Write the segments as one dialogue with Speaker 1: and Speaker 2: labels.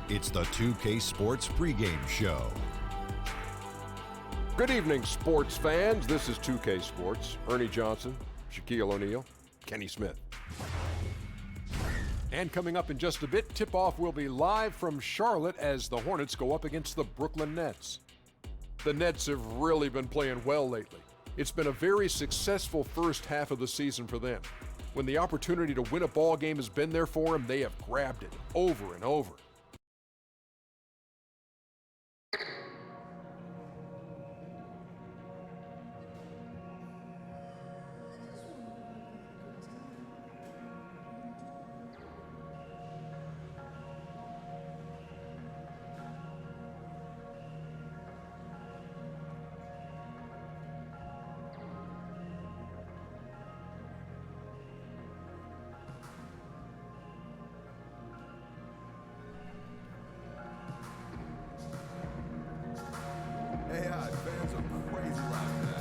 Speaker 1: It's the 2K Sports pregame show.
Speaker 2: Good evening, sports fans. This is 2K Sports. Ernie Johnson, Shaquille O'Neal, Kenny Smith. And coming up in just a bit, tip-off will be live from Charlotte as the Hornets go up against the Brooklyn Nets. The Nets have really been playing well lately. It's been a very successful first half of the season for them. When the opportunity to win a ball game has been there for them, they have grabbed it over and over.
Speaker 3: Fans are crazy right now.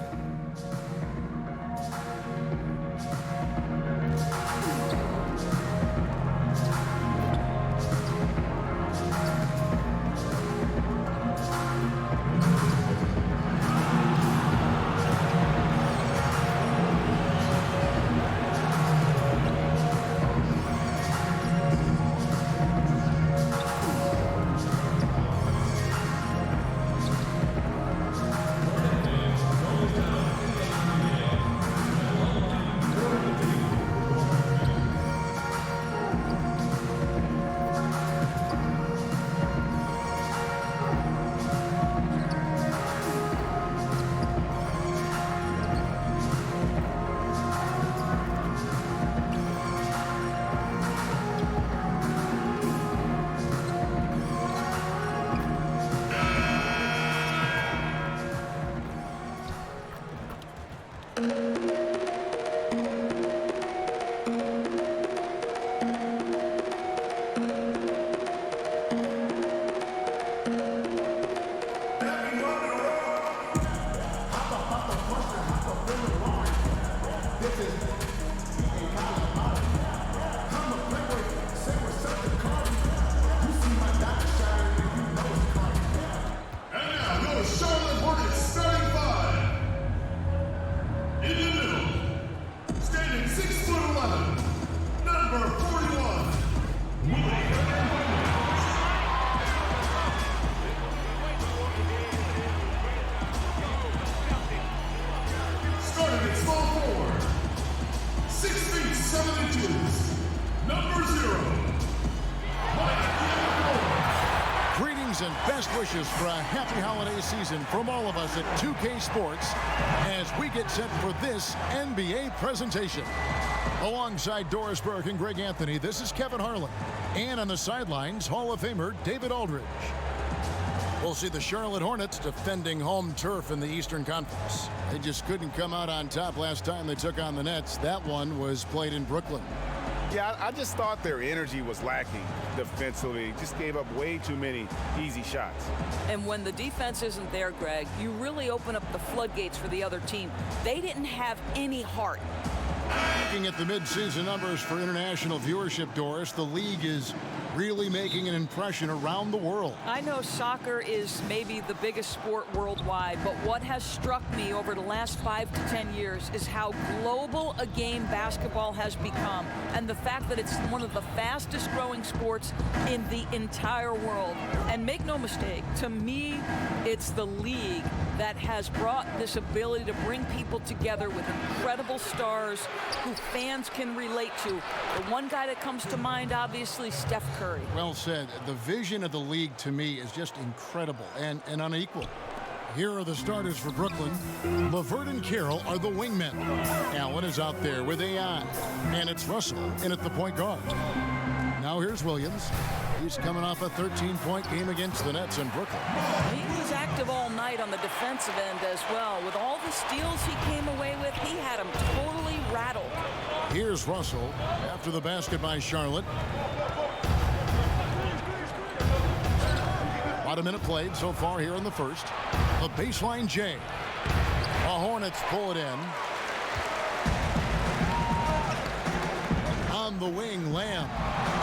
Speaker 4: And best wishes for a happy holiday season from all of us at 2K Sports as we get set for this NBA presentation. Alongside Doris Burke and Greg Anthony, this is Kevin Harlan. And on the sidelines, Hall of Famer David Aldridge. We'll see the Charlotte Hornets defending home turf in the Eastern Conference. They just couldn't come out on top last time they took on the Nets. That one was played in Brooklyn.
Speaker 5: Yeah, I just thought their energy was lacking defensively. Just gave up way too many easy shots.
Speaker 6: And when the defense isn't there, Greg, you really open up the floodgates for the other team. They didn't have any heart.
Speaker 4: Looking at the midseason numbers for international viewership, Doris, the league is really making an impression around the world.
Speaker 6: I know soccer is maybe the biggest sport worldwide, but what has struck me over the last 5 to 10 years is how global a game basketball has become, and the fact that it's one of the fastest growing sports in the entire world. And make no mistake, to me, it's the league that has brought this ability to bring people together with incredible stars who fans can relate to. The one guy that comes to mind, obviously, Steph Curry.
Speaker 4: Well said. The vision of the league, to me, is just incredible and unequal. Here are the starters for Brooklyn. LeVert and Carroll are the wingmen. Allen is out there with AI. And it's Russell in at the point guard. Now here's Williams. He's coming off a 13-point game against the Nets in Brooklyn.
Speaker 6: He was active all night on the defensive end as well. With all the steals he came away with, he had him totally rattled.
Speaker 4: Here's Russell after the basket by Charlotte. About a minute played so far here in the first. The baseline J. The Hornets pull it in. A From the wing, Lamb.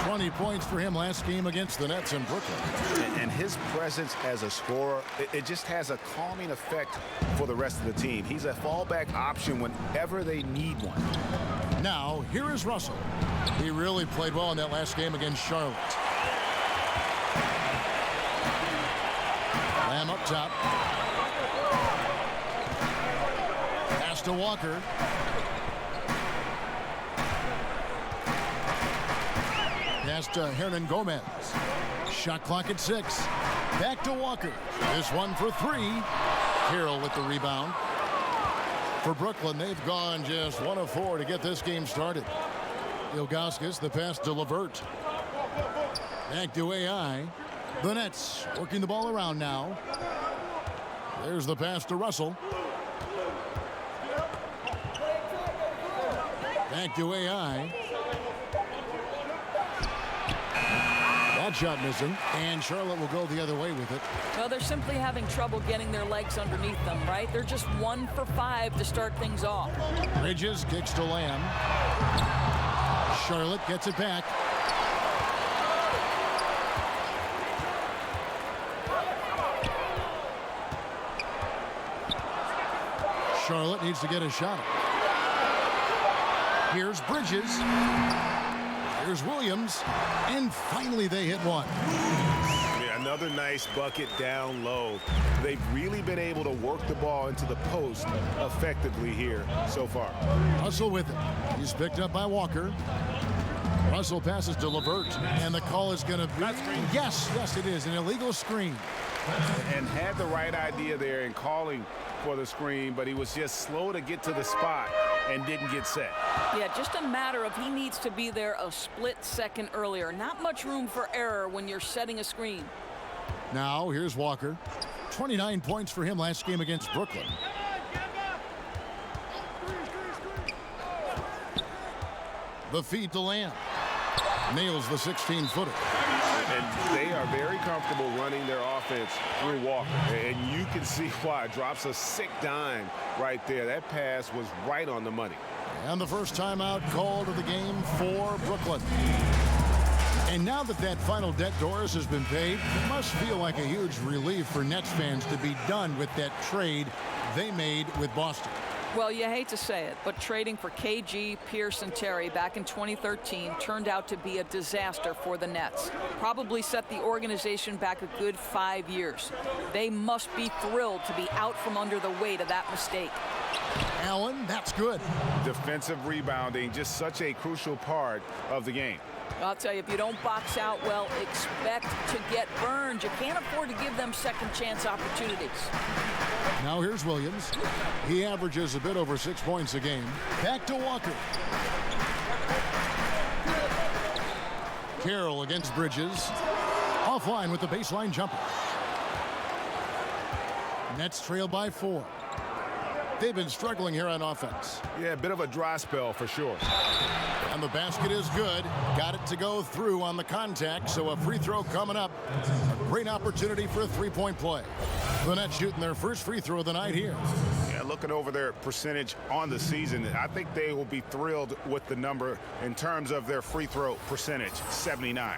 Speaker 4: 20 points for him last game against the Nets in Brooklyn.
Speaker 5: And his presence as a scorer, it just has a calming effect for the rest of the team. He's a fallback option whenever they need one.
Speaker 4: Now, here is Russell. He really played well in that last game against Charlotte. Lamb up top. Pass to Walker. Pass to Hernan Gomez. Shot clock at 6. Back to Walker. This one for 3. Carroll with the rebound. For Brooklyn, they've gone just 1 of 4 to get this game started. Ilgauskas, the pass to LeVert. Back to AI. The Nets working the ball around now. There's the pass to Russell. Back to AI. That shot missing, and Charlotte will go the other way with it.
Speaker 6: Well, they're simply having trouble getting their legs underneath them, right? They're just 1 for 5 to start things off.
Speaker 4: Bridges kicks to Lamb. Charlotte gets it back. Charlotte needs to get a shot. Here's Bridges. Here's Williams. And finally they hit one.
Speaker 5: Yeah, another nice bucket down low. They've really been able to work the ball into the post effectively here so far.
Speaker 4: Russell with it. He's picked up by Walker. Russell passes to LeVert. And the call is going to be... Yes, it is. An illegal screen.
Speaker 5: And had the right idea there in calling for the screen, but he was just slow to get to the spot and didn't get set.
Speaker 6: Yeah, just a matter of he needs to be there a split second earlier. Not much room for error when you're setting a screen.
Speaker 4: Now, here's Walker. 29 points for him last game against Brooklyn. The feed to Lamb. Nails the 16-footer.
Speaker 5: And they are very comfortable running their offense through Walker. And you can see why. Drops a sick dime right there. That pass was right on the money.
Speaker 4: And the first timeout called of the game for Brooklyn. And now that final debt Doris has been paid, it must feel like a huge relief for Nets fans to be done with that trade they made with Boston.
Speaker 6: Well, you hate to say it, but trading for KG, Pierce, and Terry back in 2013 turned out to be a disaster for the Nets. Probably set the organization back a good 5 years. They must be thrilled to be out from under the weight of that mistake.
Speaker 4: Allen, that's good.
Speaker 5: Defensive rebounding, just such a crucial part of the game.
Speaker 6: I'll tell you, if you don't box out well, expect to get burned. You can't afford to give them second chance opportunities.
Speaker 4: Now here's Williams. He averages a bit over 6 points a game. Back to Walker. Carroll against Bridges. Offline with the baseline jumper. Nets trail by 4. They've been struggling here on offense.
Speaker 5: Yeah, a bit of a dry spell for sure.
Speaker 4: And the basket is good. Got it to go through on the contact, so a free throw coming up. A great opportunity for a three-point play. The Nets shooting their first free throw of the night here.
Speaker 5: Yeah, looking over their percentage on the season, I think they will be thrilled with the number in terms of their free throw percentage, 79.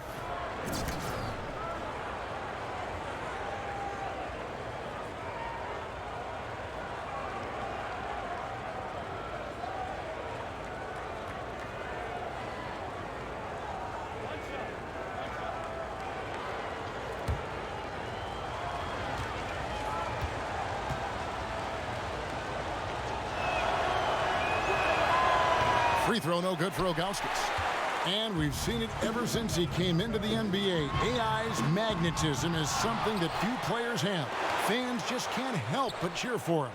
Speaker 4: Free throw no good for Ilgauskas. And we've seen it ever since he came into the NBA. AI's magnetism is something that few players have. Fans just can't help but cheer for him.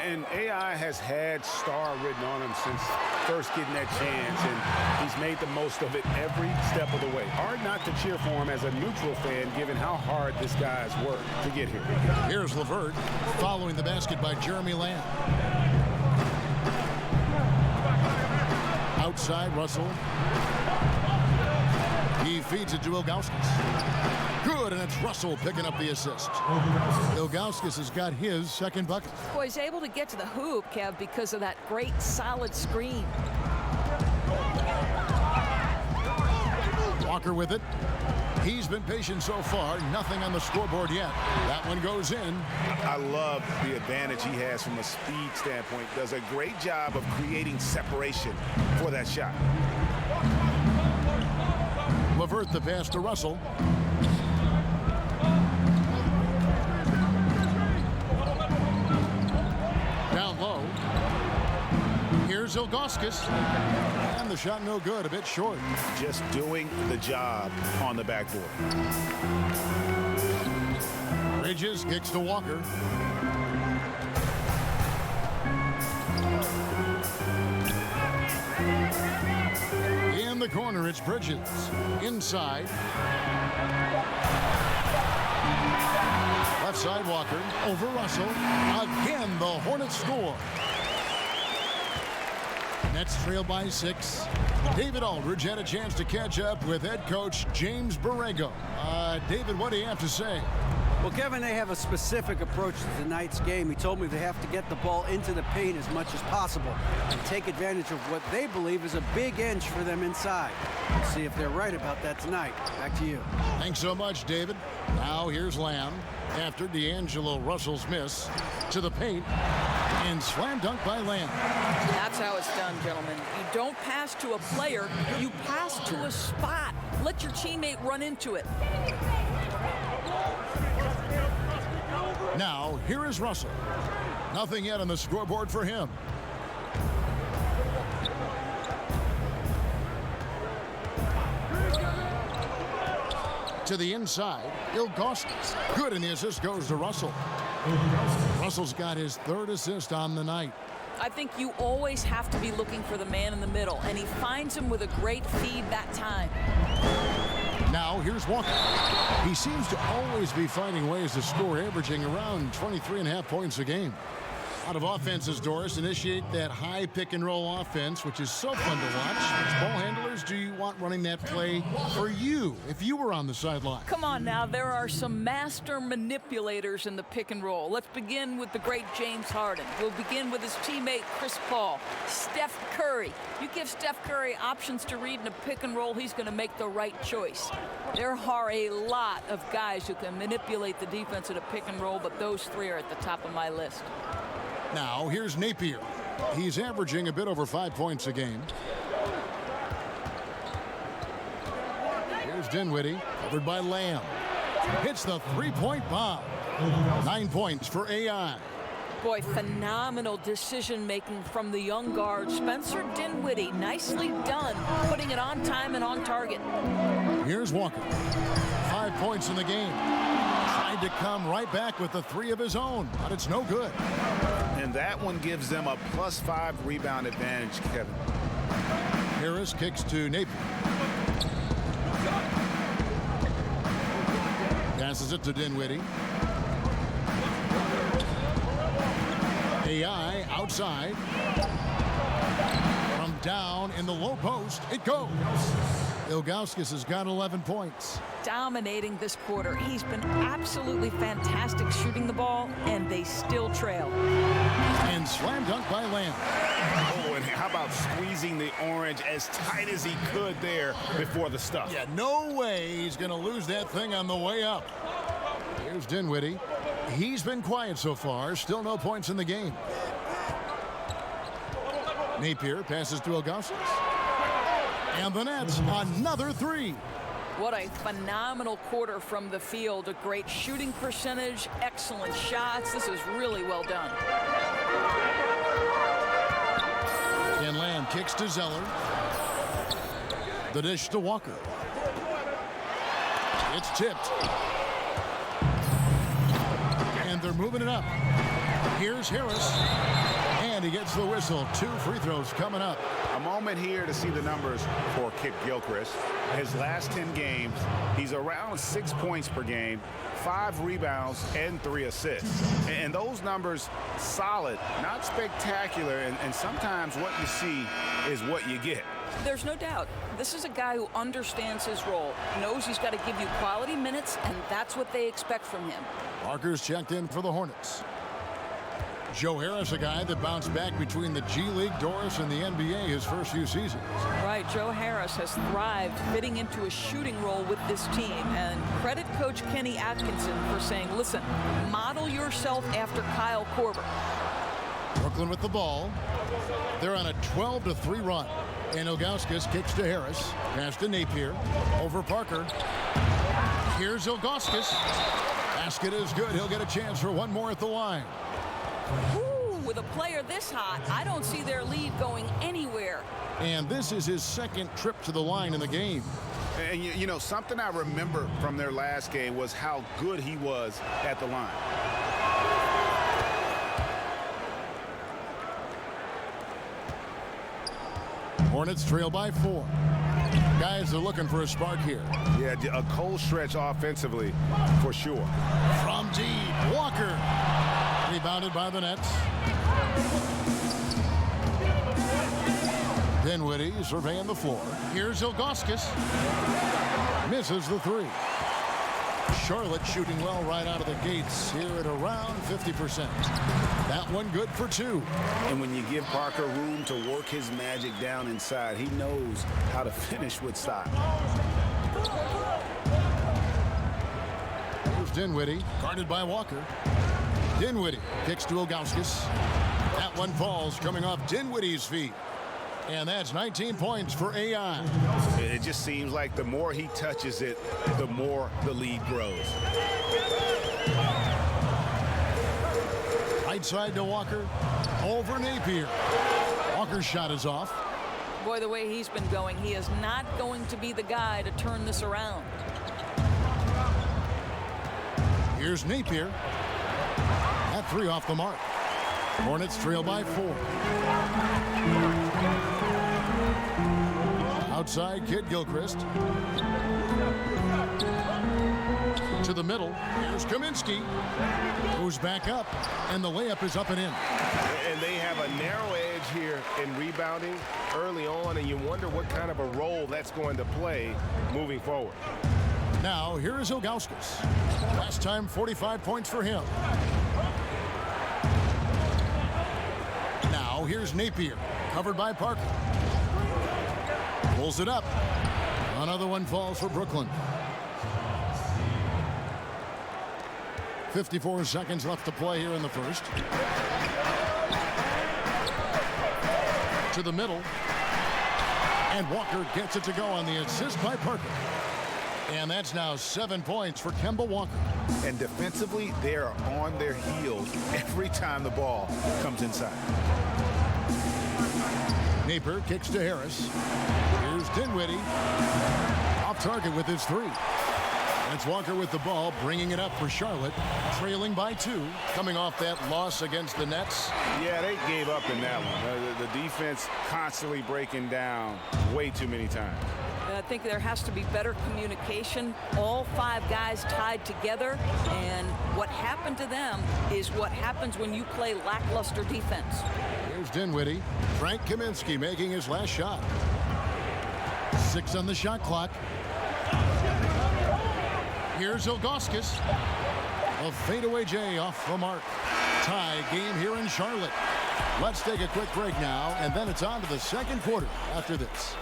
Speaker 5: And AI has had star written on him since first getting that chance, and he's made the most of it every step of the way. Hard not to cheer for him as a neutral fan, given how hard this guy's worked to get here.
Speaker 4: Here's LeVert following the basket by Jeremy Lamb. Outside, Russell. He feeds it to Ilgauskas. Good, and it's Russell picking up the assist. Ilgauskas has got his second bucket.
Speaker 6: Boy, he's able to get to the hoop, Kev, because of that great solid screen.
Speaker 4: Walker with it. He's been patient so far. Nothing on the scoreboard yet. That one goes in.
Speaker 5: I love the advantage he has from a speed standpoint. Does a great job of creating separation for that shot.
Speaker 4: LeVert the pass to Russell. Down low. Here's Ilgauskas. And the shot no good, a bit short.
Speaker 5: Just doing the job on the backboard.
Speaker 4: Bridges kicks to Walker. In the corner, it's Bridges. Inside. Left side, Walker. Over Russell. Again, the Hornets score. Nets trail by 6. David Aldridge had a chance to catch up with head coach James Borrego. David, what do you have to say?
Speaker 7: Well, Kevin, they have a specific approach to tonight's game. He told me they have to get the ball into the paint as much as possible and take advantage of what they believe is a big inch for them inside. We'll see if they're right about that tonight. Back to you.
Speaker 4: Thanks so much, David. Now here's Lamb after D'Angelo Russell's miss to the paint and slam dunk by Lamb.
Speaker 6: That's how it's done, gentlemen. You don't pass to a player, you pass to a spot. Let your teammate run into it.
Speaker 4: Now, here is Russell. Nothing yet on the scoreboard for him. To the inside, Ilgauskas. Good, and the assist goes to Russell. Russell's got his 3rd assist on the night.
Speaker 6: I think you always have to be looking for the man in the middle, and he finds him with a great feed that time.
Speaker 4: Now, here's Walker. He seems to always be finding ways to score, averaging around 23.5 points a game. A lot of offenses, Doris, initiate that high pick-and-roll offense, which is so fun to watch. Which ball handlers do you want running that play for you if you were on the sideline?
Speaker 6: Come on now, there are some master manipulators in the pick-and-roll. Let's begin with the great James Harden. We'll begin with his teammate, Chris Paul. Steph Curry. You give Steph Curry options to read in a pick-and-roll, he's going to make the right choice. There are a lot of guys who can manipulate the defense in a pick-and-roll, but those 3 are at the top of my list.
Speaker 4: Now, here's Napier. He's averaging a bit over 5 points a game. Here's Dinwiddie, covered by Lamb. Hits the 3-point bomb. 9 points for AI.
Speaker 6: Boy, phenomenal decision-making from the young guard, Spencer Dinwiddie. Nicely done, putting it on time and on target.
Speaker 4: Here's Walker. 5 points in the game. Tried to come right back with the 3 of his own, but it's no good.
Speaker 5: And that one gives them a +5 rebound advantage, Kevin.
Speaker 4: Harris kicks to Napier. Passes it to Dinwiddie. AI outside. From down in the low post, it goes. Ilgauskas has got 11 points.
Speaker 6: Dominating this quarter. He's been absolutely fantastic shooting the ball, and they still trail.
Speaker 4: And slam dunk by Lamb.
Speaker 5: Oh, and how about squeezing the orange as tight as he could there before the stuff?
Speaker 4: Yeah, no way he's going to lose that thing on the way up. Here's Dinwiddie. He's been quiet so far. Still no points in the game. Napier passes to Ilgauskas. And the Nets, another 3.
Speaker 6: What a phenomenal quarter from the field. A great shooting percentage, excellent shots. This is really well done.
Speaker 4: And Lamb kicks to Zeller. The dish to Walker. It's tipped. And they're moving it up. Here's Harris. And he gets the whistle. 2 free throws coming up.
Speaker 5: A moment here to see the numbers for Kip Gilchrist. His last 10 games, he's around 6 points per game, 5 rebounds, and 3 assists. And those numbers, solid, not spectacular. And sometimes what you see is what you get.
Speaker 6: There's no doubt. This is a guy who understands his role, knows he's got to give you quality minutes, and that's what they expect from him.
Speaker 4: Parker's checked in for the Hornets. Joe Harris, a guy that bounced back between the G League, Doris, and the NBA his first few seasons.
Speaker 6: Right, Joe Harris has thrived fitting into a shooting role with this team. And credit Coach Kenny Atkinson for saying, listen, model yourself after Kyle Korver.
Speaker 4: Brooklyn with the ball. They're on a 12-3 run. And Ilgauskas kicks to Harris. Pass to Napier. Over Parker. Here's Ilgauskas. Basket is good. He'll get a chance for one more at the line.
Speaker 6: Ooh, with a player this hot, I don't see their lead going anywhere.
Speaker 4: And this is his second trip to the line in the game.
Speaker 5: And you know, something I remember from their last game was how good he was at the line.
Speaker 4: Hornets trail by 4. Guys are looking for a spark here.
Speaker 5: Yeah, a cold stretch offensively for sure.
Speaker 4: From deep, Walker. Rebounded by the Nets. Dinwiddie surveying the floor. Here's Ilgauskas. Misses the 3. Charlotte shooting well right out of the gates here at around 50%. That one good for 2.
Speaker 5: And when you give Parker room to work his magic down inside, he knows how to finish with style.
Speaker 4: Here's Dinwiddie, guarded by Walker. Dinwiddie kicks to Ilgauskas. That one falls coming off Dinwiddie's feet. And that's 19 points for AI.
Speaker 5: It just seems like the more he touches it, the more the lead grows.
Speaker 4: Right side to Walker. Over Napier. Walker's shot is off.
Speaker 6: Boy, the way he's been going, he is not going to be the guy to turn this around.
Speaker 4: Here's Napier. That 3 off the mark. Hornets trail by 4. Outside, Kid Gilchrist. To the middle. Here's Kaminsky. Goes back up, and the layup is up and in.
Speaker 5: And they have a narrow edge here in rebounding early on, and you wonder what kind of a role that's going to play moving forward.
Speaker 4: Now, here is Ilgauskas. Last time, 45 points for him. Now, here's Napier, covered by Parker. Pulls it up. Another one falls for Brooklyn. 54 seconds left to play here in the first. To the middle. And Walker gets it to go on the assist by Parker. And that's now 7 points for Kemba Walker.
Speaker 5: And defensively, they are on their heels every time the ball comes inside.
Speaker 4: Napier kicks to Harris. Here's Dinwiddie. Off target with his 3. That's Walker with the ball, bringing it up for Charlotte, trailing by 2, coming off that loss against the Nets.
Speaker 5: Yeah, they gave up in that one. The defense constantly breaking down way too many times.
Speaker 6: I think there has to be better communication. All 5 guys tied together, and what happened to them is what happens when you play lackluster defense.
Speaker 4: Here's Dinwiddie. Frank Kaminsky making his last shot. 6 on the shot clock. Here's Ilgauskas. A fadeaway J off the mark. Tie game here in Charlotte. Let's take a quick break now, and then it's on to the second quarter after this.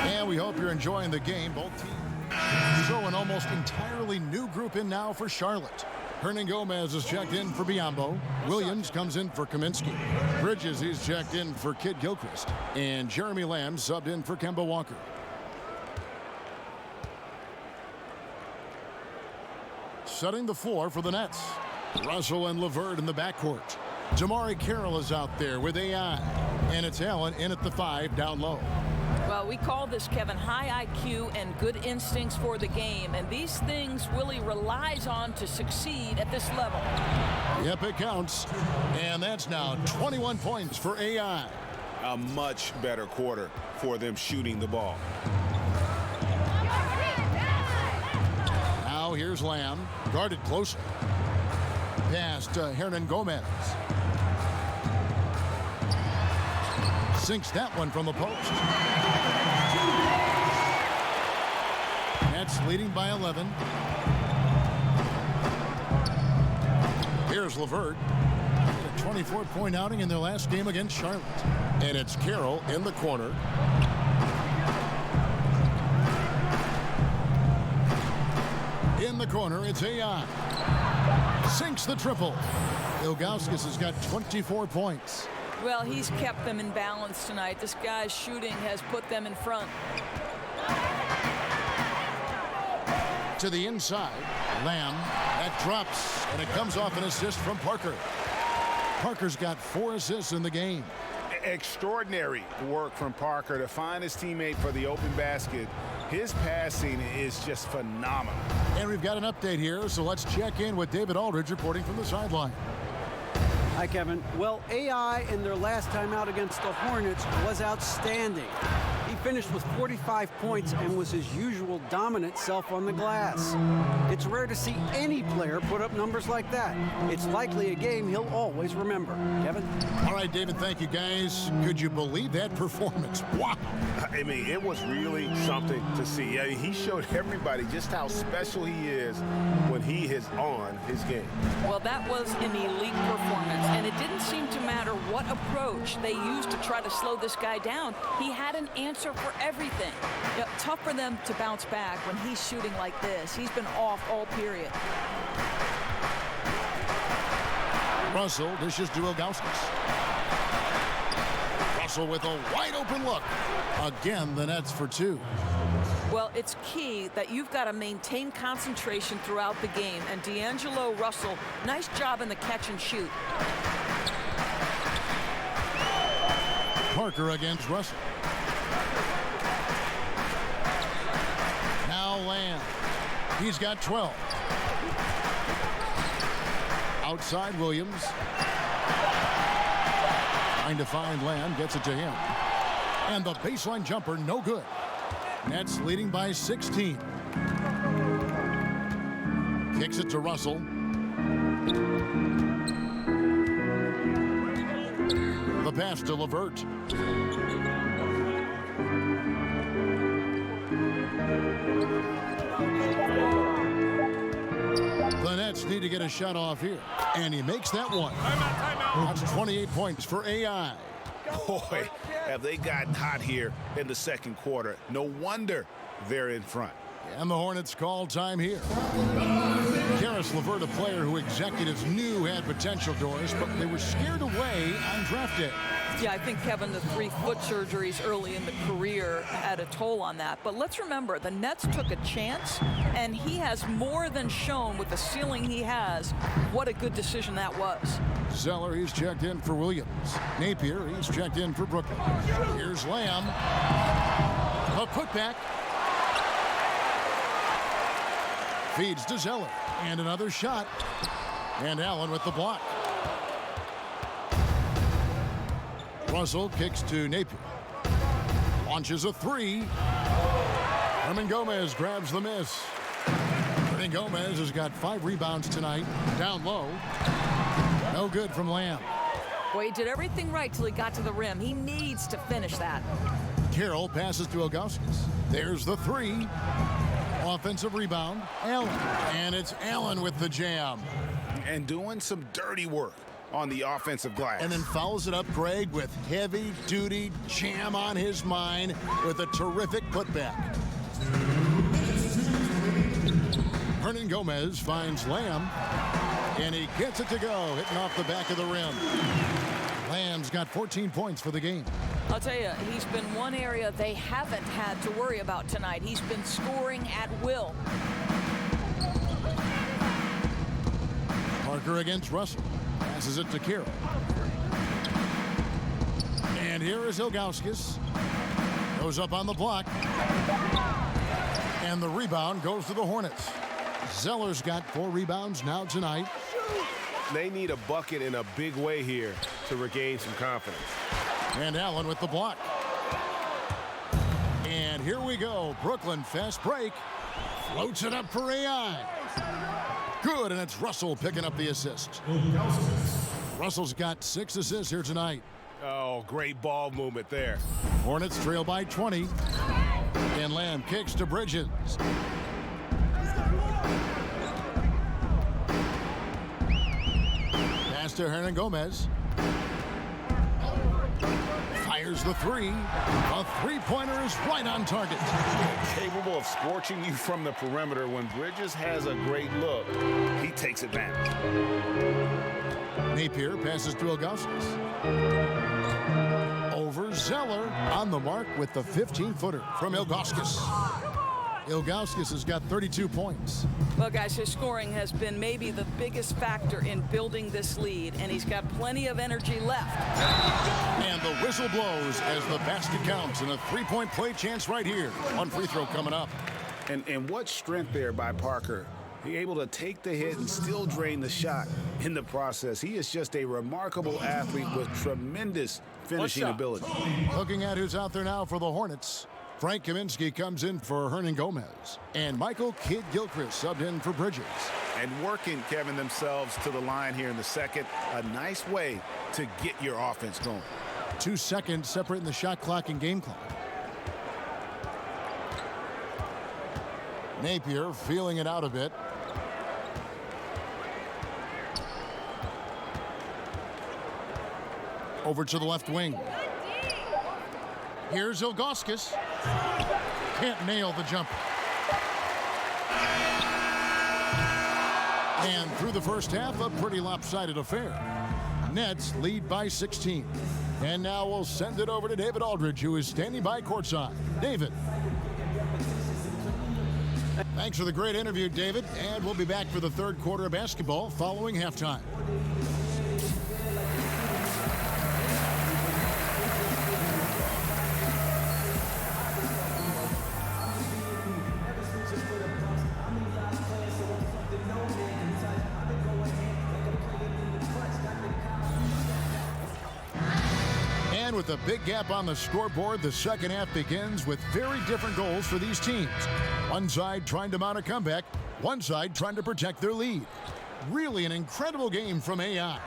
Speaker 4: And we hope you're enjoying the game. Both teams show an almost entirely new group in now for Charlotte. Hernan Gomez is checked in for Biyombo. Williams comes in for Kaminsky. Bridges is checked in for Kid Gilchrist. And Jeremy Lamb subbed in for Kemba Walker. Setting the floor for the Nets. Russell and LeVert in the backcourt. Jamari Carroll is out there with AI. And it's Allen in at the 5 down low.
Speaker 6: Well, we call this, Kevin, high IQ and good instincts for the game. And these things Willie relies on to succeed at this level.
Speaker 4: Yep, it counts. And that's now 21 points for AI.
Speaker 5: A much better quarter for them shooting the ball.
Speaker 4: Now here's Lamb, guarded closely. Pass to Hernan Gomez. Sinks that one from the post. Nets leading by 11. Here's LeVert. A 24-point outing in their last game against Charlotte. And it's Carroll in the corner. In the corner, it's AI. Sinks the triple. Ilgauskas has got 24 points.
Speaker 6: Well, he's kept them in balance tonight. This guy's shooting has put them in front.
Speaker 4: To the inside, Lamb. That drops, and it comes off an assist from Parker. Parker's got 4 assists in the game.
Speaker 5: Extraordinary work from Parker to find his teammate for the open basket. His passing is just phenomenal.
Speaker 4: And we've got an update here, so let's check in with David Aldridge reporting from the sideline.
Speaker 7: Hi, Kevin. Well, AI in their last time out against the Hornets was outstanding. He finished with 45 points and was his usual dominant self on the glass. It's rare to see any player put up numbers like that. It's likely a game he'll always remember. Kevin?
Speaker 4: All right, David, thank you, guys. Could you believe that performance? Wow.
Speaker 5: I mean, it was really something to see. I mean, he showed everybody just how special he is when he is on his game.
Speaker 6: Well, that was an elite performance, and it didn't seem to matter what approach they used to try to slow this guy down. He had an answer for everything. You know, tough for them to bounce back when he's shooting like this. He's been off all period.
Speaker 4: Russell dishes to Ilgauskas. Russell with a wide open look. Again, the Nets for 2.
Speaker 6: Well, it's key that you've got to maintain concentration throughout the game. And D'Angelo Russell, nice job in the catch and shoot.
Speaker 4: Parker against Russell. Now Lamb. He's got 12. Outside Williams. Trying to find Lamb, gets it to him. And the baseline jumper, no good. Nets leading by 16. Kicks it to Russell. The pass to LeVert. The Nets need to get a shot off here. And he makes that one. That's 28 points for AI.
Speaker 5: Boy, have they gotten hot here in the second quarter. No wonder they're in front.
Speaker 4: And the Hornets call time here. Karis LeVert, a player who executives knew had potential, Doris, but they were scared away on draft day.
Speaker 6: Yeah, I think, Kevin, the 3 foot surgeries early in the career had a toll on that. But let's remember, the Nets took a chance, and he has more than shown with the ceiling he has what a good decision that was.
Speaker 4: Zeller, he's checked in for Williams. Napier, he's checked in for Brooklyn. Here's Lamb. A putback. Feeds to Zeller. And another shot. And Allen with the block. Russell kicks to Napier. Launches a 3. Hernan Gomez grabs the miss. Hernan Gomez has got 5 rebounds tonight. Down low. No good from Lamb.
Speaker 6: Well, he did everything right till he got to the rim. He needs to finish that.
Speaker 4: Carroll passes to Ilgauskas. There's the 3. Offensive rebound. Allen. And it's Allen with the jam.
Speaker 5: And doing some dirty work on the offensive glass.
Speaker 4: And then fouls it up, Greg, with heavy-duty jam on his mind with a terrific putback. Hernan Gomez finds Lamb, and he gets it to go, hitting off the back of the rim. Lamb's got 14 points for the game.
Speaker 6: I'll tell you, he's been one area they haven't had to worry about tonight. He's been scoring at will.
Speaker 4: Parker against Russell. Passes it to Carroll. And here is Ilgauskas. Goes up on the block. And the rebound goes to the Hornets. Zeller's got 4 rebounds now tonight.
Speaker 5: They need a bucket in a big way here to regain some confidence.
Speaker 4: And Allen with the block. And here we go. Brooklyn fast break. Floats it up for AI. Good, and it's Russell picking up the assist. Russell's got 6 assists here tonight.
Speaker 5: Oh, great ball movement there.
Speaker 4: Hornets trail by 20. And Lamb kicks to Bridges. Pass to Hernan Gomez. Fires the three. A three-pointer is right on target.
Speaker 5: Capable of scorching you from the perimeter. When Bridges has a great look, he takes advantage.
Speaker 4: Napier passes to Ilgauskas. Over Zeller on the mark with the 15-footer from Ilgauskas. Ilgauskas has got 32 points.
Speaker 6: Well, guys, his scoring has been maybe the biggest factor in building this lead, and he's got plenty of energy left.
Speaker 4: And the whistle blows as the basket counts, and a three-point play chance right here. One free throw coming up.
Speaker 5: And what strength there by Parker. He able to take the hit and still drain the shot in the process. He is just a remarkable athlete with tremendous finishing ability.
Speaker 4: Looking at who's out there now for the Hornets. Frank Kaminsky comes in for Hernan Gomez. And Michael Kidd-Gilchrist subbed in for Bridges.
Speaker 5: And working, Kevin, themselves to the line here in the second. A nice way to get your offense going.
Speaker 4: 2 seconds separating the shot clock and game clock. Napier feeling it out a bit. Over to the left wing. Here's Ilgauskas. Can't nail the jumper. And through the first half, a pretty lopsided affair. Nets lead by 16. And now we'll send it over to David Aldridge, who is standing by courtside. David. Thanks for the great interview, David. And we'll be back for the third quarter of basketball following halftime. And with a big gap on the scoreboard, the second half begins with very different goals for these teams. One side trying to mount a comeback, one side trying to protect their lead. Really an incredible game from AI.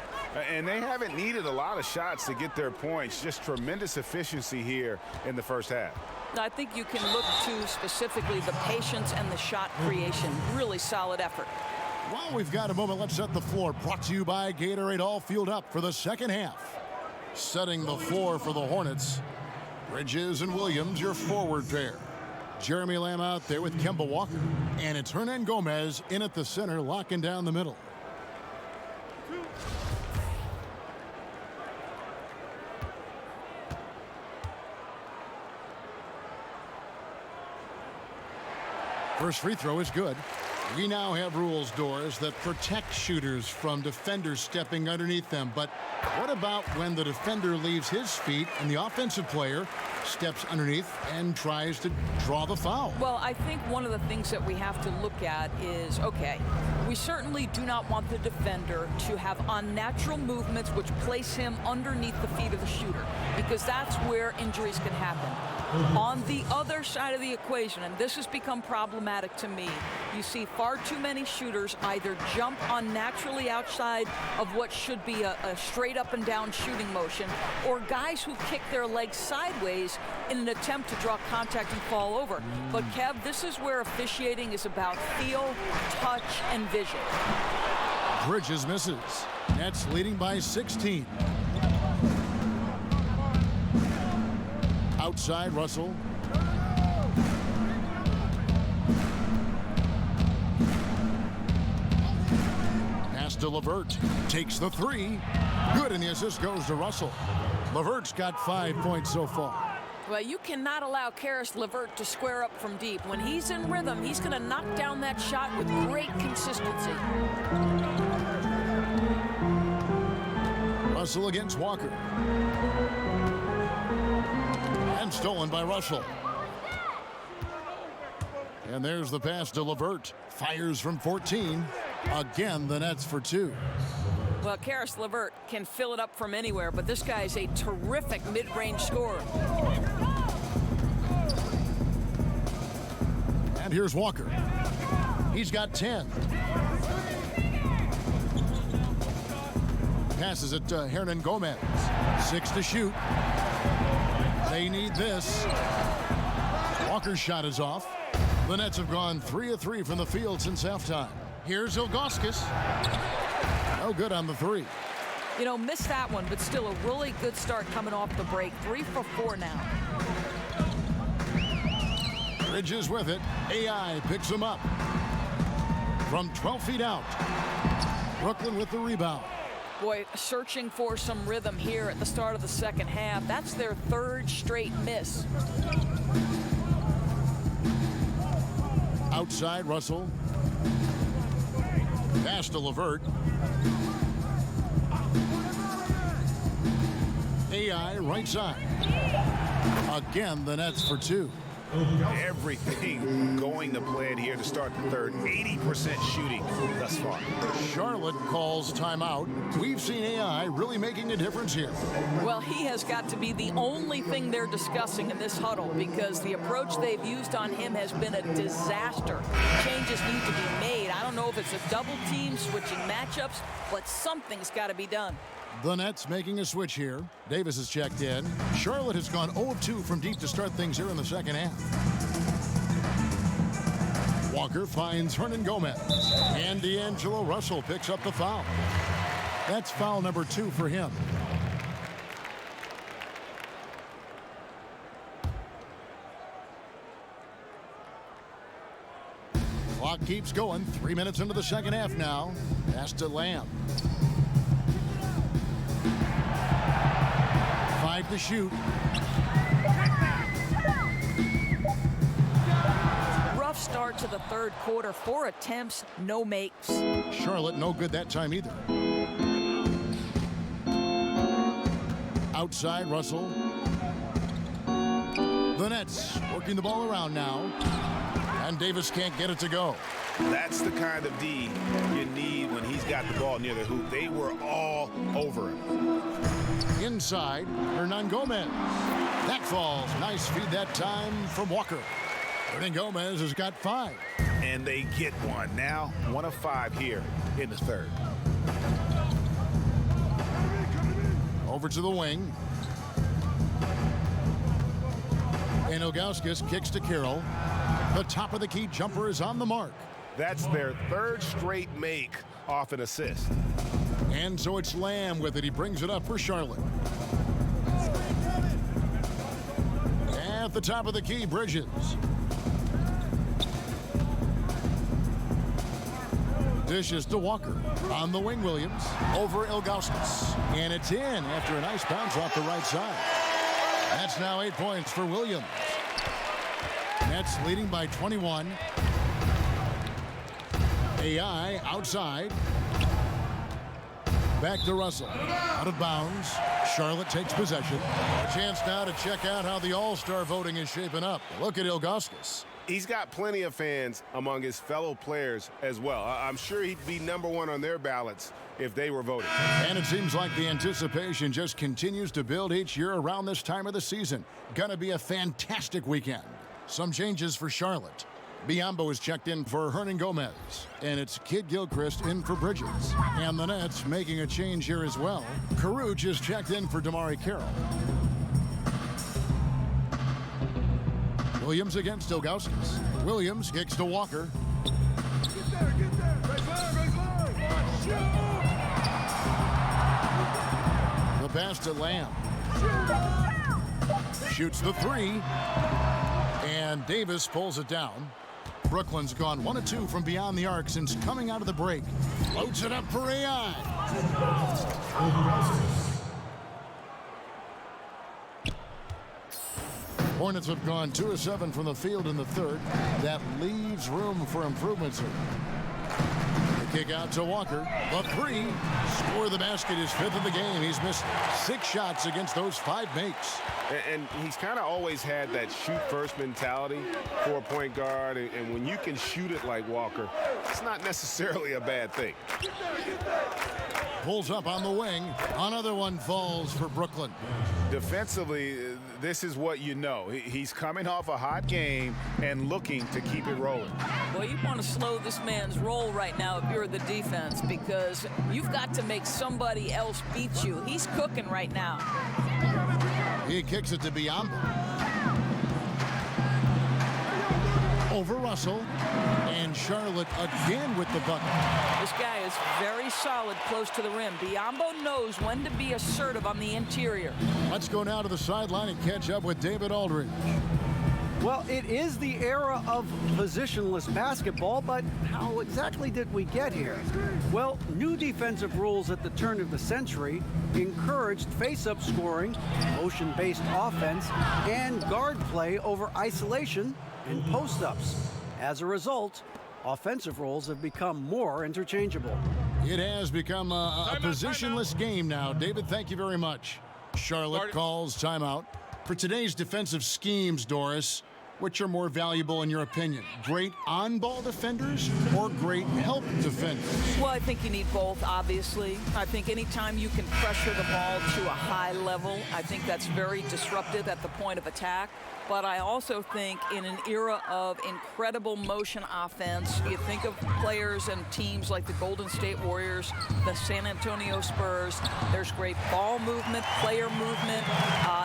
Speaker 5: And they haven't needed a lot of shots to get their points. Just tremendous efficiency here in the first half.
Speaker 6: I think you can look to specifically the patience and the shot creation. Really solid effort.
Speaker 4: While we've got a moment, let's set the floor. Brought to you by Gatorade, all fueled up for the second half. Setting the floor for the Hornets. Bridges and Williams, your forward pair. Jeremy Lamb out there with Kemba Walker. And it's Hernan Gomez in at the center, locking down the middle. First free throw is good. We now have rules, Doris, that protect shooters from defenders stepping underneath them. But what about when the defender leaves his feet and the offensive player steps underneath and tries to draw the foul?
Speaker 6: Well, I think one of the things that we have to look at is, okay, we certainly do not want the defender to have unnatural movements which place him underneath the feet of the shooter, because that's where injuries can happen. On the other side of the equation, and this has become problematic to me, you see far too many shooters either jump unnaturally outside of what should be a straight up and down shooting motion, or guys who kick their legs sideways in an attempt to draw contact and fall over. But Kev, this is where officiating is about feel, touch, and vision.
Speaker 4: Bridges misses. Nets leading by 16. Outside, Russell. Pass to LeVert. Takes the three. Good, and the assist goes to Russell. LeVert's got 5 points so far.
Speaker 6: Well, you cannot allow Karis LeVert to square up from deep. When he's in rhythm, he's going to knock down that shot with great consistency.
Speaker 4: Russell against Walker. And stolen by Russell. And there's the pass to LeVert. Fires from 14. Again, the Nets for two.
Speaker 6: Well, Karis LeVert can fill it up from anywhere, but this guy is a terrific mid-range scorer.
Speaker 4: And here's Walker. He's got 10. Passes it to Hernan Gomez. 6 to shoot. They need this. Walker's shot is off. The Nets have gone 3 of 3 from the field since halftime. Here's Ilgauskas. No good on the 3.
Speaker 6: You know, missed that one, but still a really good start coming off the break. 3 for 4 now.
Speaker 4: Bridges with it. AI picks him up. From 12 feet out. Brooklyn with the rebound.
Speaker 6: Boy, searching for some rhythm here at the start of the second half. That's their 3rd straight miss.
Speaker 4: Outside, Russell. Pass to LeVert. AI right side. Again, the Nets for 2.
Speaker 5: Everything going to plan here to start the third. 80% shooting thus far.
Speaker 4: Charlotte calls timeout. We've seen AI really making a difference here.
Speaker 6: Well, he has got to be the only thing they're discussing in this huddle because the approach they've used on him has been a disaster. Changes need to be made. I don't know if it's a double team, switching matchups, but something's got to be done.
Speaker 4: The Nets making a switch here. Davis has checked in. Charlotte has gone 0 of 2 from deep to start things here in the second half. Walker finds Hernan Gomez. And D'Angelo Russell picks up the foul. That's foul number 2 for him. Clock keeps going. 3 minutes into the second half now. Pass to Lamb. 5 to shoot.
Speaker 6: Rough start to the third quarter. 4 attempts, no makes.
Speaker 4: Charlotte no good that time either. Outside, Russell. The Nets working the ball around now. And Davis can't get it to go.
Speaker 5: That's the kind of D you need when he's got the ball near the hoop. They were all over him.
Speaker 4: Inside, Hernan Gomez. That falls. Nice feed that time from Walker. Hernan Gomez has got 5.
Speaker 5: And they get one. Now 1 of 5 here in the third.
Speaker 4: Over to the wing. And Ilgauskas kicks to Carroll. The top of the key jumper is on the mark.
Speaker 5: That's their 3rd straight make off an assist.
Speaker 4: And so it's Lamb with it. He brings it up for Charlotte. At the top of the key, Bridges. Dishes to Walker. On the wing, Williams. Over Ilgauskas. And it's in after a nice bounce off the right side. That's now 8 points for Williams. Nets leading by 21. AI outside. Back to Russell. Out of bounds. Charlotte takes possession. A chance now to check out how the All-Star voting is shaping up. Look at Ilgauskas.
Speaker 5: He's got plenty of fans among his fellow players as well. I'm sure he'd be #1 on their ballots if they were voting.
Speaker 4: And it seems like the anticipation just continues to build each year around this time of the season. Gonna be a fantastic weekend. Some changes for Charlotte. Biombo is checked in for Hernan Gomez. And it's Kid Gilchrist in for Bridges. And the Nets making a change here as well. Caruch is checked in for Amar'e Ilgauskas. Williams against Ilgauskas. Williams kicks to Walker. The pass to Lamb. Shoots the 3. And Davis pulls it down. Brooklyn's gone 1 of 2 from beyond the arc since coming out of the break. Floats it up for AI. Hornets have gone 2 of 7 from the field in the third. That leaves room for improvements here. The kick out to Walker. The 3. Score the basket, his 5th of the game. He's missed 6 shots against those 5 makes.
Speaker 5: And he's kind of always had that shoot-first mentality for a point guard. And when you can shoot it like Walker, it's not necessarily a bad thing.
Speaker 4: pulls up on the wing. Another one falls for Brooklyn.
Speaker 5: Defensively, this is what you know. He's coming off a hot game and looking to keep it rolling.
Speaker 6: Well, you want to slow this man's roll right now if you're the defense, because you've got to make somebody else beat you. He's cooking right now.
Speaker 4: He kicks it to Biombo. Over Russell, and Charlotte again with the bucket.
Speaker 6: This guy is very solid close to the rim. Biombo knows when to be assertive on the interior.
Speaker 4: Let's go now to the sideline and catch up with David Aldridge.
Speaker 7: Well, it is the era of positionless basketball, but how exactly did we get here? Well, new defensive rules at the turn of the century encouraged face-up scoring, motion-based offense, and guard play over isolation and post-ups. As a result, offensive roles have become more interchangeable.
Speaker 4: It has become a positionless game now. David, thank you very much. Charlotte calls timeout. For today's defensive schemes, Doris, which are more valuable in your opinion? Great on-ball defenders or great help defenders?
Speaker 6: Well, I think you need both, obviously. I think anytime you can pressure the ball to a high level, I think that's very disruptive at the point of attack. But I also think in an era of incredible motion offense, you think of players and teams like the Golden State Warriors, the San Antonio Spurs, there's great ball movement, player movement,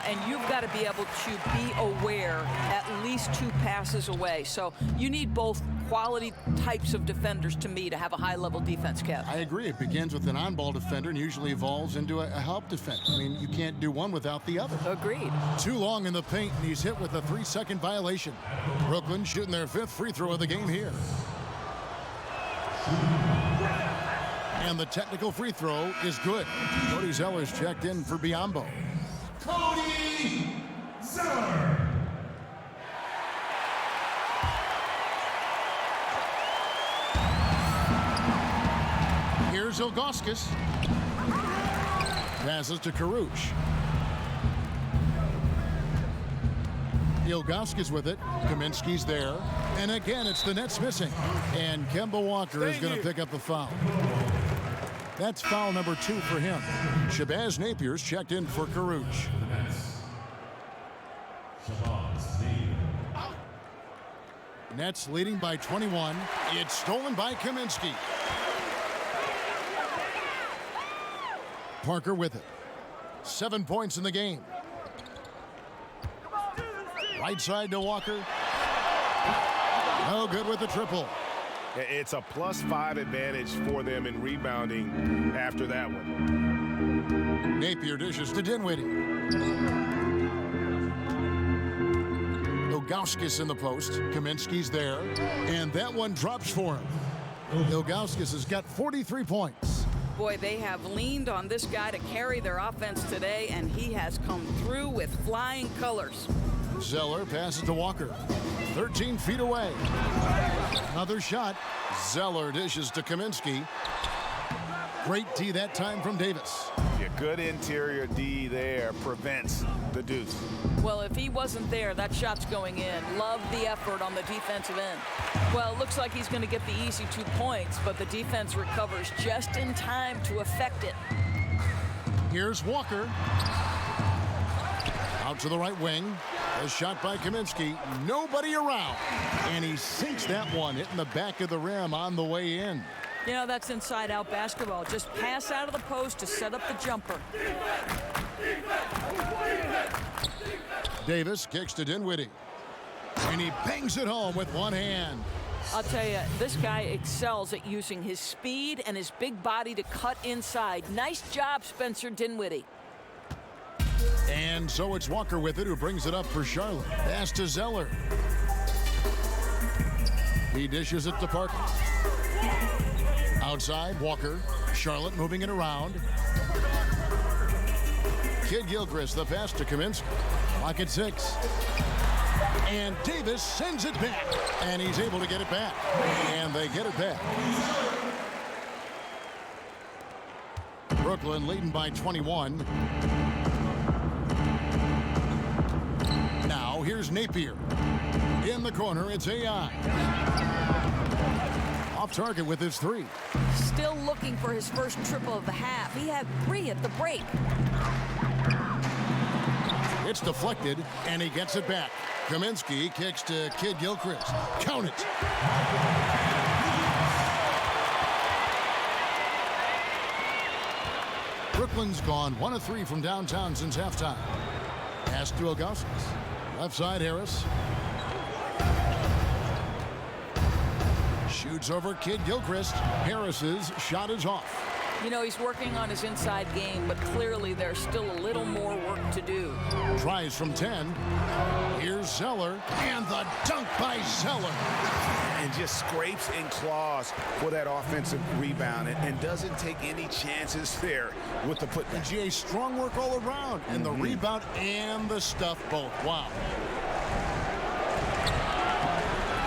Speaker 6: and you've got to be able to be aware at least 2 passes away. So you need both quality types of defenders to me to have a high-level defense, Kev.
Speaker 4: I agree. It begins with an on-ball defender and usually evolves into a help defender. I mean, you can't do one without the other.
Speaker 6: Agreed.
Speaker 4: Too long in the paint, and he's hit with a 3-second violation. Brooklyn shooting their 5th free throw of the game here. And the technical free throw is good. Cody Zeller's checked in for Biombo.
Speaker 3: Cody Zeller.
Speaker 4: Here's Ilgauskas. Passes to Karouche. Ilgauskas with it. Kaminsky's there. And again, it's the Nets missing. And Kemba Walker is going to pick up the foul. That's foul number 2 for him. Shabazz Napier's checked in for Karouche. Nets leading by 21. It's stolen by Kaminsky. Parker with it. 7 points in the game. Right side to Walker. No good with the triple.
Speaker 5: It's a +5 advantage for them in rebounding after that one.
Speaker 4: Napier dishes to Dinwiddie. Ilgauskas in the post. Kaminsky's there. And that one drops for him. Ilgauskas has got 43 points.
Speaker 6: Boy, they have leaned on this guy to carry their offense today, and he has come through with flying colors.
Speaker 4: Zeller passes to Walker. 13 feet away. Another shot. Zeller dishes to Kaminsky. Great D that time from Davis.
Speaker 5: Yeah, good interior D there prevents the deuce.
Speaker 6: Well, if he wasn't there, that shot's going in. Love the effort on the defensive end. Well, it looks like he's going to get the easy 2 points, but the defense recovers just in time to affect it.
Speaker 4: Here's Walker. Out to the right wing. A shot by Kaminsky. Nobody around. And he sinks that one, hitting the back of the rim on the way in.
Speaker 6: You know, that's inside-out basketball. Just pass out of the post to set up the jumper.
Speaker 4: Davis kicks to Dinwiddie. And he bangs it home with one hand.
Speaker 6: I'll tell you, this guy excels at using his speed and his big body to cut inside. Nice job, Spencer Dinwiddie.
Speaker 4: And so it's Walker with it, who brings it up for Charlotte. Pass to Zeller. He dishes it to Parker. Outside, Walker. Charlotte moving it around. Kid Gilchrist, the pass to Kaminsky. Clock at 6. And Davis sends it back. And he's able to get it back. And they get it back. Brooklyn leading by 21. Now here's Napier. In the corner, it's AI. Off target with his 3.
Speaker 6: Still looking for his first triple of the half. He had 3 at the break.
Speaker 4: It's deflected, and he gets it back. Kaminsky kicks to Kid Gilchrist. Count it. Brooklyn's gone 1 of 3 from downtown since halftime. Pass to Ilgauskas. Left side, Harris. Shoots over Kid Gilchrist. Harris's shot is off.
Speaker 6: You know, he's working on his inside game, but clearly there's still a little more work to do.
Speaker 4: Tries from 10. Here's Zeller, and the dunk by Zeller.
Speaker 5: And just scrapes and claws for that offensive rebound and doesn't take any chances there with the putback.
Speaker 4: And GA, strong work all around, and the rebound and the stuff both. Wow.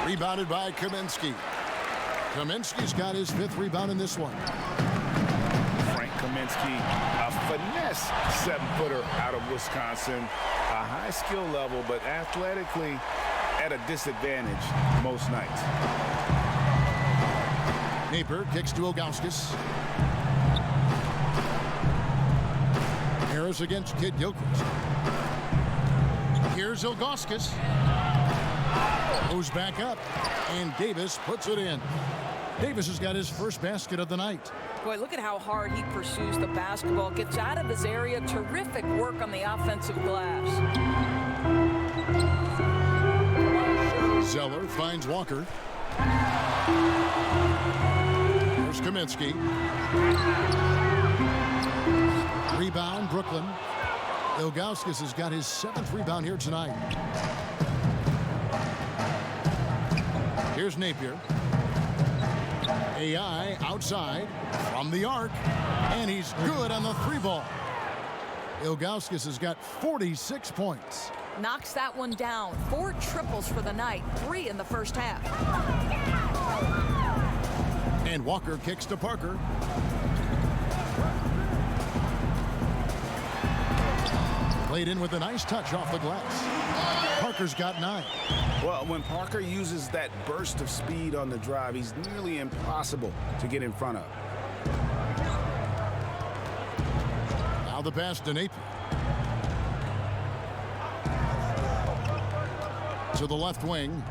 Speaker 4: Rebounded by Kaminsky. Kaminsky's got his 5th rebound in this one.
Speaker 5: Kaminsky, a finesse 7-footer out of Wisconsin. A high skill level, but athletically at a disadvantage most nights.
Speaker 4: Napier kicks to Ilgauskas. Harris against Kid Gilchrist. Here's Ilgauskas. Goes back up, and Davis puts it in. Davis has got his first basket of the night.
Speaker 6: Boy, look at how hard he pursues the basketball. Gets out of his area. Terrific work on the offensive glass.
Speaker 4: Zeller finds Walker. Here's Kaminsky. Rebound, Brooklyn. Ilgauskas has got his 7th rebound here tonight. Here's Napier. AI outside from the arc, and he's good on the 3-ball. Ilgauskas has got 46 points.
Speaker 6: Knocks that one down. 4 triples for the night. 3 in the first half.
Speaker 4: And Walker kicks to Parker. Played in with a nice touch off the glass. Parker's got 9.
Speaker 5: Well, when Parker uses that burst of speed on the drive, he's nearly impossible to get in front of.
Speaker 4: Now the pass to Napier. To the left wing.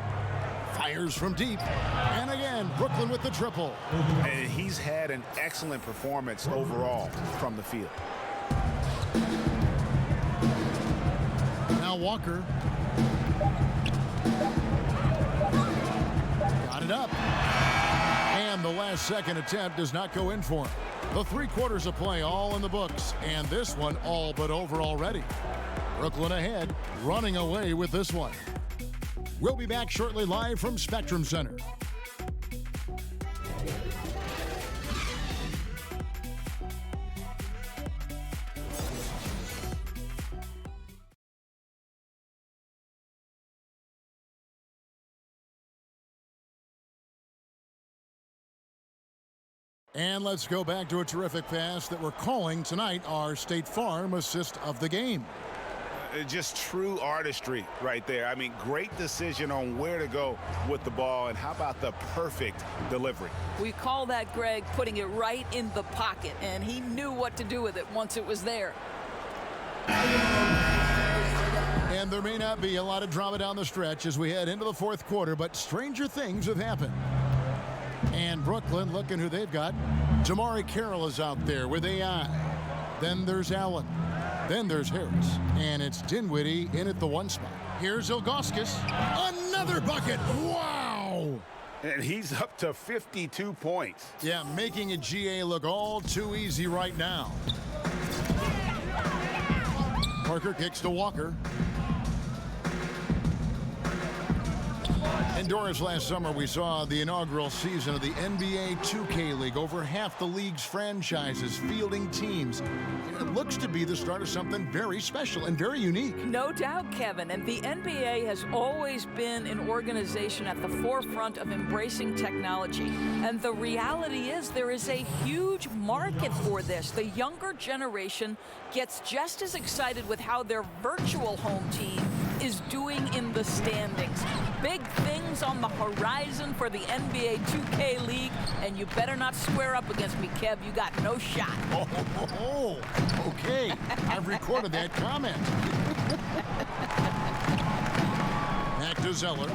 Speaker 4: Fires from deep. And again, Brooklyn with the triple.
Speaker 5: And he's had an excellent performance overall from the field.
Speaker 4: Now Walker. Got it up. And the last second attempt does not go in for him. The 3 quarters of play all in the books. And this one all but over already. Brooklyn ahead, running away with this one. We'll be back shortly live from Spectrum Center. And let's go back to a terrific pass that we're calling tonight our State Farm assist of the game.
Speaker 5: Just true artistry right there. I mean, great decision on where to go with the ball, and how about the perfect delivery?
Speaker 6: We call that, Greg, putting it right in the pocket, and he knew what to do with it once it was there.
Speaker 4: And there may not be a lot of drama down the stretch as we head into the 4th quarter, but stranger things have happened. And Brooklyn, looking who they've got. Jamari Carroll is out there with AI. Then there's Allen. Then there's Harris. And it's Dinwiddie in at the 1 spot. Here's Ilgauskas. Another bucket. Wow.
Speaker 5: And he's up to 52 points.
Speaker 4: Yeah, making a GA look all too easy right now. Parker kicks to Walker. And Doris, last summer we saw the inaugural season of the NBA 2K League. Over half the league's franchises fielding teams. It looks to be the start of something very special and very unique.
Speaker 6: No doubt, Kevin. And the NBA has always been an organization at the forefront of embracing technology. And the reality is there is a huge market for this. The younger generation gets just as excited with how their virtual home team is doing in the standings. Big things on the horizon for the NBA 2K League, and you better not square up against me, Kev. You got no shot.
Speaker 4: Okay. I've recorded that comment. Back to Zeller.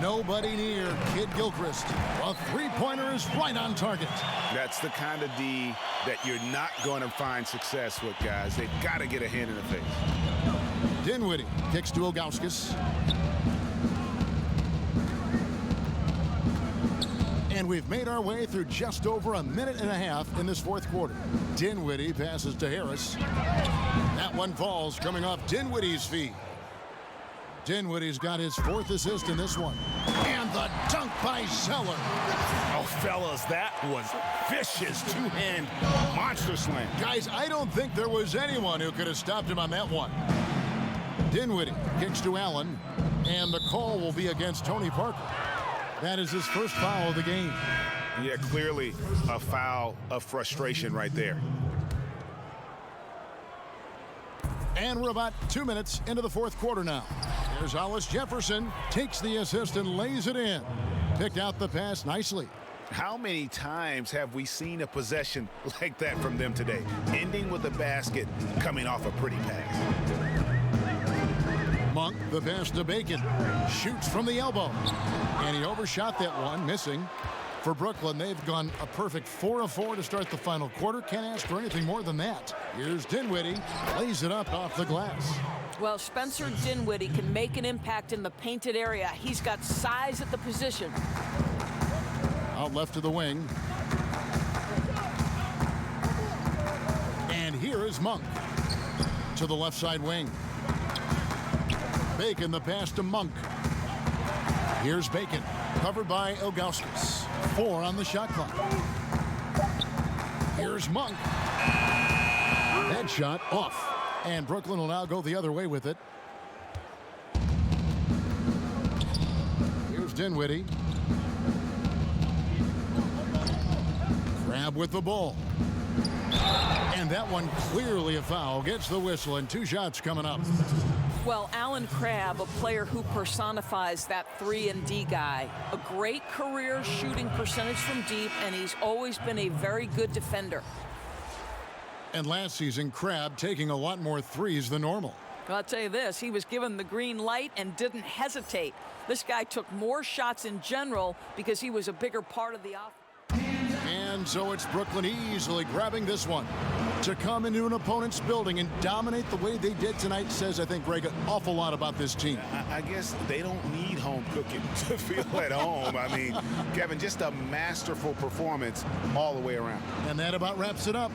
Speaker 4: Nobody near Kid Gilchrist. A three-pointer is right on target.
Speaker 5: That's the kind of D that you're not going to find success with, guys. They've got to get a hand in the face.
Speaker 4: Dinwiddie kicks to Ilgauskas. And we've made our way through just over a minute and a half in this fourth quarter. Dinwiddie passes to Harris. That one falls coming off Dinwiddie's feet. Dinwiddie's got his fourth assist in this one. And the dunk by Zeller.
Speaker 5: Oh, fellas, that was vicious two-hand monster slam.
Speaker 4: Guys, I don't think there was anyone who could have stopped him on that one. Dinwiddie kicks to Allen, and the call will be against Tony Parker. That is his first foul of the game.
Speaker 5: Yeah, clearly a foul of frustration right there.
Speaker 4: And we're about 2 minutes into the fourth quarter now. Here's Hollis Jefferson, takes the assist and lays it in. Picked out the pass nicely.
Speaker 5: How many times have we seen a possession like that from them today? Ending with a basket, coming off a pretty pass.
Speaker 4: Monk, the pass to Bacon. Shoots from the elbow. And he overshot that one, missing. For Brooklyn, they've gone a perfect 4 of 4 to start the final quarter. Can't ask for anything more than that. Here's Dinwiddie, lays it up off the glass.
Speaker 6: Well, Spencer Dinwiddie can make an impact in the painted area. He's got size at the position.
Speaker 4: Out left to the wing. And here is Monk to the left side wing. Bacon, the pass to Monk. Here's Bacon, covered by Ilgauskas. 4 on the shot clock. Here's Monk. That shot off. And Brooklyn will now go the other way with it. Here's Dinwiddie. Crab with the ball. And that one clearly a foul. Gets the whistle, and 2 shots coming up.
Speaker 6: Well, Alan Crabb, a player who personifies that 3-and-D guy. A great career shooting percentage from deep, and he's always been a very good defender.
Speaker 4: And last season, Crabb taking a lot more threes than normal.
Speaker 6: Well, I'll tell you this, he was given the green light and didn't hesitate. This guy took more shots in general because he was a bigger part of the offense.
Speaker 4: And so it's Brooklyn easily grabbing this one. To come into an opponent's building and dominate the way they did tonight says, I think, Greg, an awful lot about this team.
Speaker 5: I guess they don't need home cooking to feel at home. I mean, Kevin, just a masterful performance all the way around.
Speaker 4: And that about wraps it up.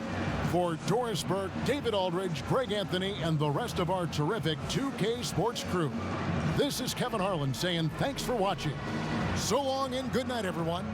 Speaker 4: For Doris Burke, David Aldridge, Greg Anthony, and the rest of our terrific 2K Sports crew, this is Kevin Harlan saying thanks for watching. So long and good night, everyone.